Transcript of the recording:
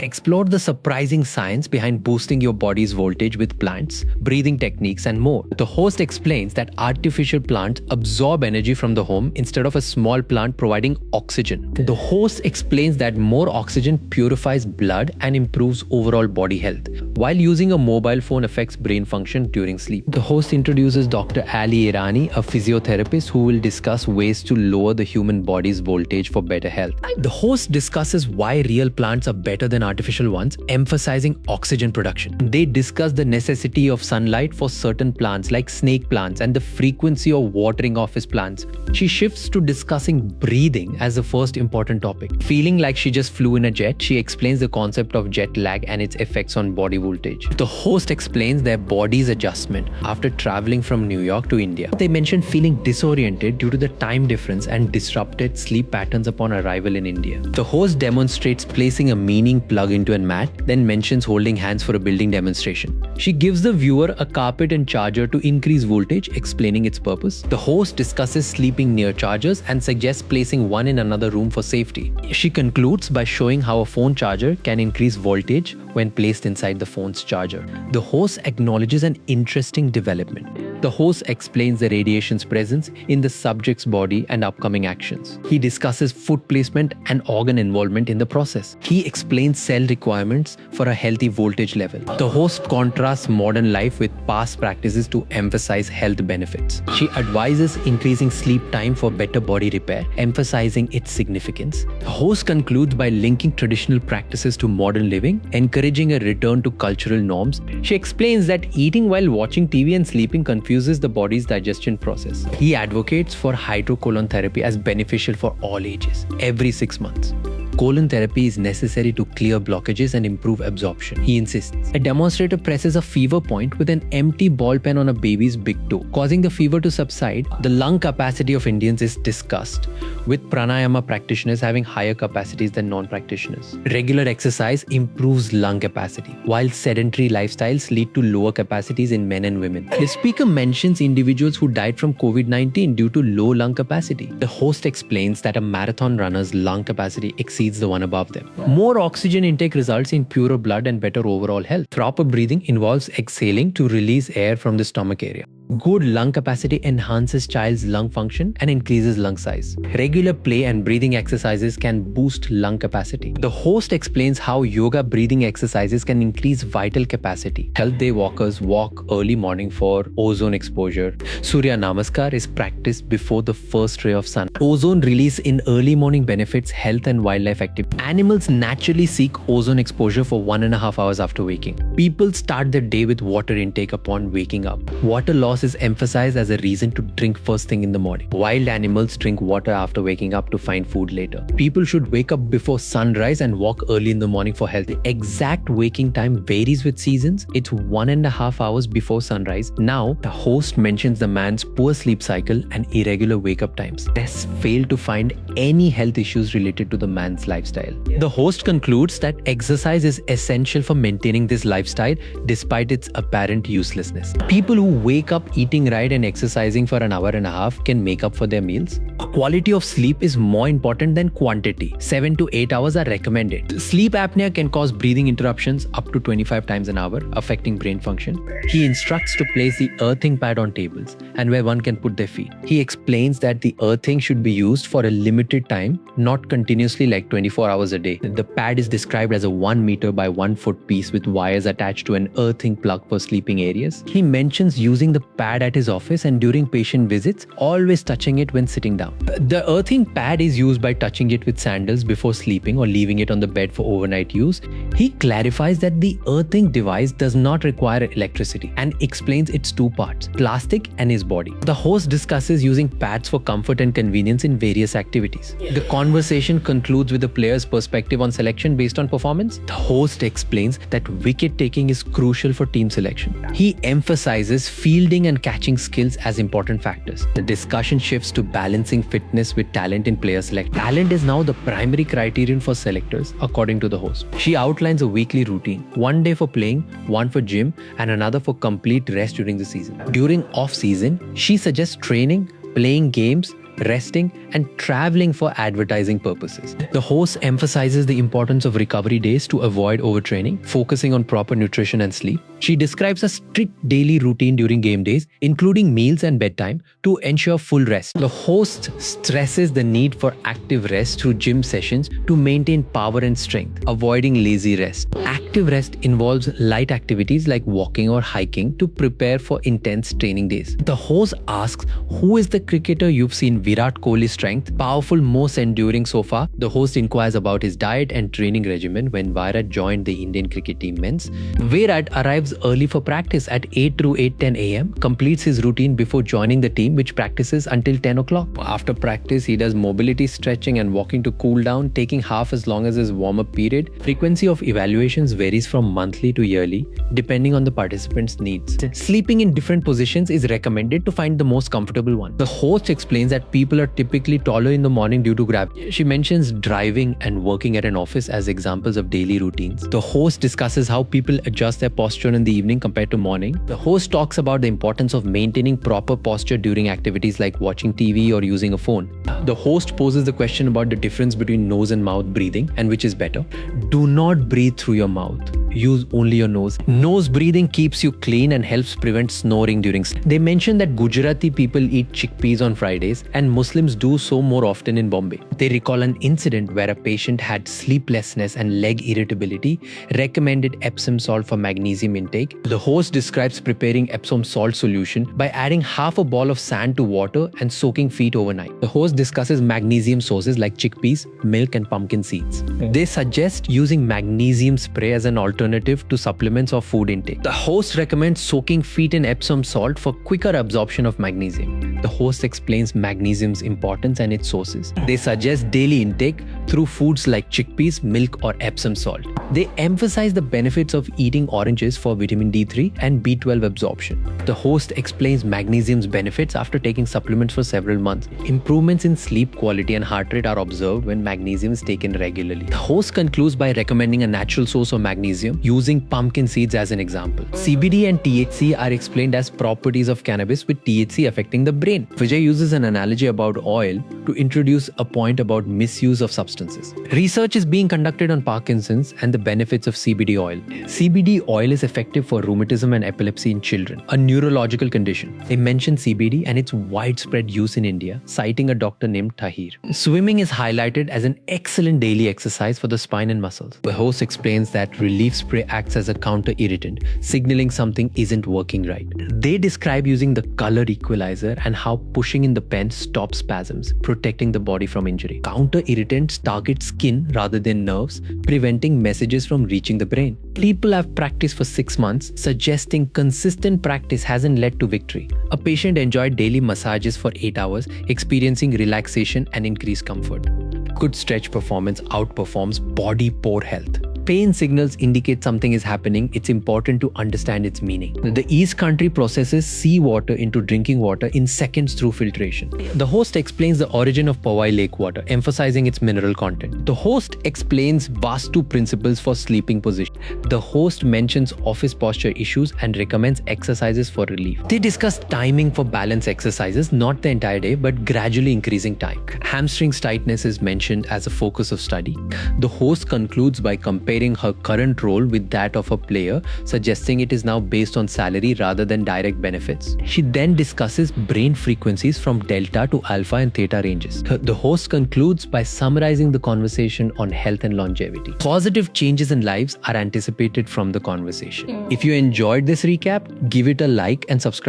Explore the surprising science behind boosting your body's voltage with plants, breathing techniques, and more. The host explains that artificial plants absorb energy from the home instead of a small plant providing oxygen. The host explains that more oxygen purifies blood and improves overall body health, while using a mobile phone affects brain function during sleep. The host introduces Dr. Ali Irani, a physiotherapist who will discuss ways to lower the human body's voltage for better health. The host discusses why real plants are better than artificial ones, emphasizing oxygen production. They discuss the necessity of sunlight for certain plants like snake plants and the frequency of watering office plants. She shifts to discussing breathing as the first important topic. Feeling like she just flew in a jet, she explains the concept of jet lag and its effects on body voltage. The host explains their body's adjustment after traveling from New York to India. They mention feeling disoriented due to the time difference and disrupted sleep patterns upon arrival in India. The host demonstrates placing a meaning plug into a mat, then mentions holding hands for a building demonstration. She gives the viewer a carpet and charger to increase voltage, explaining its purpose. The host discusses sleeping near chargers and suggests placing one in another room for safety. She concludes by showing how a phone charger can increase voltage when placed inside the phone's charger. The host acknowledges an interesting development. The host explains the radiation's presence in the subject's body and upcoming actions. He discusses food placement and organ involvement in the process. He explains cell requirements for a healthy voltage level. The host contrasts modern life with past practices to emphasize health benefits. She advises increasing sleep time for better body repair, emphasizing its significance. The host concludes by linking traditional practices to modern living, encouraging a return to cultural norms. She explains that eating while watching TV and sleeping confuses the body's digestion process. He advocates for hydrocolon therapy as beneficial for all ages, every 6 months. Colon therapy is necessary to clear blockages and improve absorption, he insists. A demonstrator presses a fever point with an empty ball pen on a baby's big toe, causing the fever to subside. The lung capacity of Indians is discussed, with pranayama practitioners having higher capacities than non-practitioners. Regular exercise improves lung capacity, while sedentary lifestyles lead to lower capacities in men and women. The speaker mentions individuals who died from COVID-19 due to low lung capacity. The host explains that a marathon runner's lung capacity exceeds the one above them. More oxygen intake results in purer blood and better overall health. Proper breathing involves exhaling to release air from the stomach area. Good lung capacity enhances child's lung function and increases lung size. Regular play and breathing exercises can boost lung capacity. The host explains how yoga breathing exercises can increase vital capacity. Health day walkers walk early morning for ozone exposure. Surya Namaskar is practiced before the first ray of sun. Ozone release in early morning benefits health and wildlife activity. Animals naturally seek ozone exposure for 1.5 hours after waking. People start their day with water intake upon waking up. Water loss is emphasized as a reason to drink first thing in the morning. Wild animals drink water after waking up to find food later. People should wake up before sunrise and walk early in the morning for health. The exact waking time varies with seasons. It's 1.5 hours before sunrise. Now, the host mentions the man's poor sleep cycle and irregular wake-up times. Tests fail to find any health issues related to the man's lifestyle. The host concludes that exercise is essential for maintaining this lifestyle despite its apparent uselessness. People who wake up eating right and exercising for an hour and a half can make up for their meals. Quality of sleep is more important than quantity. 7 to 8 hours are recommended. Sleep apnea can cause breathing interruptions up to 25 times an hour, affecting brain function. He instructs to place the earthing pad on tables and where one can put their feet. He explains that the earthing should be used for a limited time, not continuously like 24 hours a day. The pad is described as a 1 meter by 1 foot piece with wires attached to an earthing plug for sleeping areas. He mentions using the pad at his office and during patient visits, always touching it when sitting down. The earthing pad is used by touching it with sandals before sleeping or leaving it on the bed for overnight use. He clarifies that the earthing device does not require electricity and explains its two parts, plastic and his body. The host discusses using pads for comfort and convenience in various activities. The conversation concludes with the player's perspective on selection based on performance. The host explains that wicket taking is crucial for team selection. He emphasizes fielding and catching skills as important factors. The discussion shifts to balancing fitness with talent in player selection. Talent is now the primary criterion for selectors, according to the host. She outlines a weekly routine, 1 day for playing, 1 for gym, and another for complete rest during the season. During off-season, she suggests training, playing games, resting, and traveling for advertising purposes. The host emphasizes the importance of recovery days to avoid overtraining, focusing on proper nutrition and sleep. She describes a strict daily routine during game days, including meals and bedtime, to ensure full rest. The host stresses the need for active rest through gym sessions to maintain power and strength, avoiding lazy rest. Active rest involves light activities like walking or hiking to prepare for intense training days. The host asks, who is the cricketer you've seen Virat Kohli's strength, powerful, most enduring so far? The host inquires about his diet and training regimen when Virat joined the Indian cricket team men's. Virat arrives early for practice at 8 to 8:10 a.m., completes his routine before joining the team, which practices until 10 o'clock. After practice, he does mobility stretching and walking to cool down, taking half as long as his warm-up period. Frequency of evaluations varies from monthly to yearly, depending on the participant's needs. Sleeping in different positions is recommended to find the most comfortable one. The host explains that people are typically taller in the morning due to gravity. She mentions driving and working at an office as examples of daily routines. The host discusses how people adjust their posture in the evening compared to morning. The host talks about the importance of maintaining proper posture during activities like watching TV or using a phone. The host poses the question about the difference between nose and mouth breathing and which is better. Do not breathe through your mouth. Use only your nose. Nose breathing keeps you clean and helps prevent snoring during sleep. They mention that Gujarati people eat chickpeas on Fridays and Muslims do so more often in Bombay. They recall an incident where a patient had sleeplessness and leg irritability, recommended Epsom salt for magnesium intake. The host describes preparing Epsom salt solution by adding half a ball of sand to water and soaking feet overnight. The host discusses magnesium sources like chickpeas, milk, and pumpkin seeds. They suggest using magnesium spray as an alternative to supplements or food intake. The host recommends soaking feet in Epsom salt for quicker absorption of magnesium. The host explains magnesium's importance and its sources. They suggest daily intake through foods like chickpeas, milk, or Epsom salt. They emphasize the benefits of eating oranges for vitamin D3 and B12 absorption. The host explains magnesium's benefits after taking supplements for several months. Improvements in sleep quality and heart rate are observed when magnesium is taken regularly. The host concludes by recommending a natural source of magnesium, using pumpkin seeds as an example. CBD and THC are explained as properties of cannabis, with THC affecting the brain. Vijay uses an analogy about oil to introduce a point about misuse of substances. Research is being conducted on Parkinson's and the benefits of CBD oil. CBD oil is effective for rheumatism and epilepsy in children, a neurological condition. They mention CBD and its widespread use in India, citing a doctor named Tahir. Swimming is highlighted as an excellent daily exercise for the spine and muscles. The host explains that relief spray acts as a counter-irritant, signaling something isn't working right. They describe using the color equalizer and how pushing in the pen stops spasms, protecting the body from injury. Counter-irritants target skin rather than nerves, preventing messages from reaching the brain. People have practiced for 6 months, suggesting consistent practice hasn't led to victory. A patient enjoyed daily massages for 8 hours, experiencing relaxation and increased comfort. Good stretch performance outperforms body poor health. Pain signals indicate something is happening. It's important to understand its meaning. The East Country processes seawater into drinking water in seconds through filtration. The host explains the origin of Powai lake water, emphasizing its mineral content. The host explains Vastu principles for sleeping position. The host mentions office posture issues and recommends exercises for relief. They discuss timing for balance exercises, not the entire day, but gradually increasing time. Hamstrings tightness is mentioned as a focus of study. The host concludes by comparing her current role with that of a player, suggesting it is now based on salary rather than direct benefits. She then discusses brain frequencies from delta to alpha and theta ranges. The host concludes by summarizing the conversation on health and longevity. Positive changes in lives are anticipated from the conversation. If you enjoyed this recap, give it a like and subscribe.